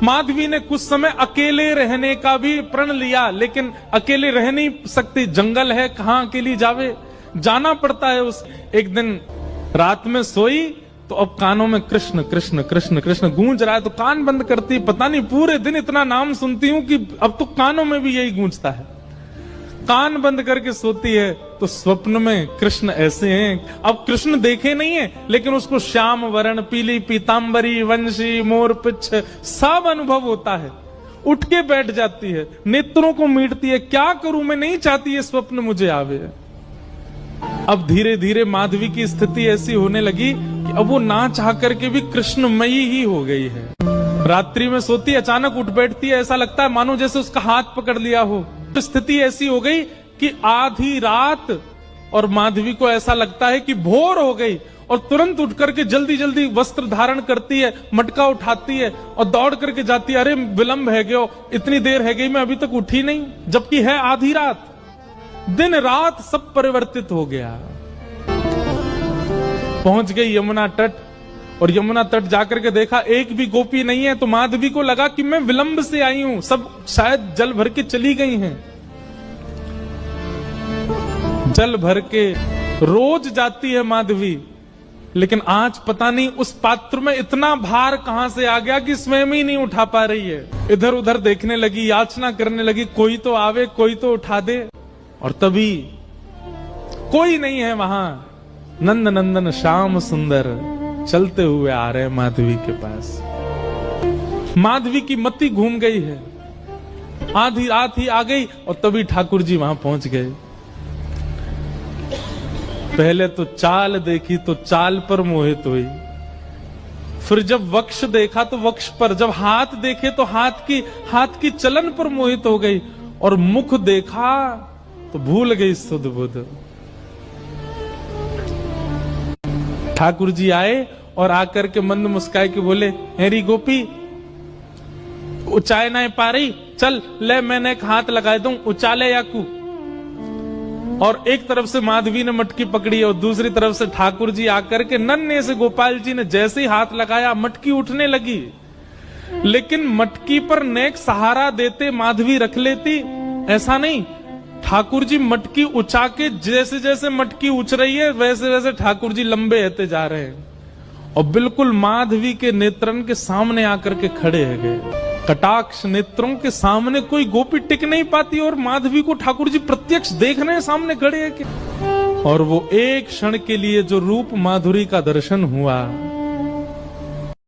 माधवी ने कुछ समय अकेले रहने का भी प्रण लिया, लेकिन अकेले रह नहीं सकती, जंगल है, कहां अकेली जावे, जाना पड़ता है। उस एक दिन रात में सोई तो अब कानों में कृष्ण कृष्ण कृष्ण कृष्ण गूंज रहा है, तो कान बंद करती, पता नहीं पूरे दिन इतना नाम सुनती हूं कि अब तो कानों में भी यही गूंजता है। कान बंद करके सोती है तो स्वप्न में कृष्ण ऐसे हैं। अब कृष्ण देखे नहीं है, लेकिन उसको श्याम वर्ण, पीली पीतांबरी, वंशी, मोर पिच्छ सब अनुभव होता है। उठ के बैठ जाती है, नेत्रों को मीटती है, क्या करूं मैं, नहीं चाहती ये स्वप्न मुझे आवे। अब धीरे धीरे माधवी की स्थिति ऐसी होने लगी कि अब वो ना चाह करके भी कृष्णमयी ही हो गई है। रात्रि में सोती, अचानक उठ बैठती है, ऐसा लगता है मानो जैसे उसका हाथ पकड़ लिया हो। स्थिति ऐसी हो गई कि आधी रात और माधवी को ऐसा लगता है कि भोर हो गई, और तुरंत उठ करके जल्दी जल्दी वस्त्र धारण करती है, मटका उठाती है और दौड़ करके जाती है। अरे विलंब है गयो, इतनी देर है गई, मैं अभी तक उठी नहीं, जबकि है आधी रात। दिन रात सब परिवर्तित हो गया। पहुंच गई यमुना तट, और यमुना तट जाकर के देखा एक भी गोपी नहीं है, तो माधवी को लगा कि मैं विलंब से आई हूं, सब शायद जल भर के चली गई हैं। जल भर के रोज जाती है माधवी, लेकिन आज पता नहीं उस पात्र में इतना भार कहां से आ गया कि स्वयं ही नहीं उठा पा रही है। इधर उधर देखने लगी, याचना करने लगी, कोई तो आवे, कोई तो उठा दे। और तभी कोई नहीं है वहां। नंद नंदन श्याम सुंदर चलते हुए आ रहे माधवी के पास। माधवी की मति घूम गई है, आधी रात ही आ गई, और तभी ठाकुर जी वहां पहुंच गए। पहले तो चाल देखी तो चाल पर मोहित हुई, फिर जब वक्ष देखा तो वक्ष पर, जब हाथ देखे तो हाथ की चलन पर मोहित हो गई, और मुख देखा तो भूल गई सुध बुध। ठाकुर जी आए और आकर के मंद मुस्काए के बोले, हेरी गोपी, उचाए ना पा रही, चल ले मैंने एक हाथ लगा दूं, उचाले याकू। और एक तरफ से माधवी ने मटकी पकड़ी और दूसरी तरफ से ठाकुर जी आकर के नन्हे से गोपाल जी ने जैसे ही हाथ लगाया, मटकी उठने लगी। लेकिन मटकी पर नेक सहारा देते माधवी रख लेती, ऐसा नहीं। ठाकुर जी मटकी उछा के, जैसे जैसे मटकी उछ रही है वैसे वैसे ठाकुर जी लंबे होते जा रहे हैं, और बिल्कुल माधवी के नेत्रन के सामने आकर के खड़े है गए। कटाक्ष नेत्रों के सामने कोई गोपी टिक नहीं पाती, और माधवी को ठाकुर जी प्रत्यक्ष देख रहे हैं, सामने खड़े हैं। और वो एक क्षण के लिए जो रूप माधुरी का दर्शन हुआ,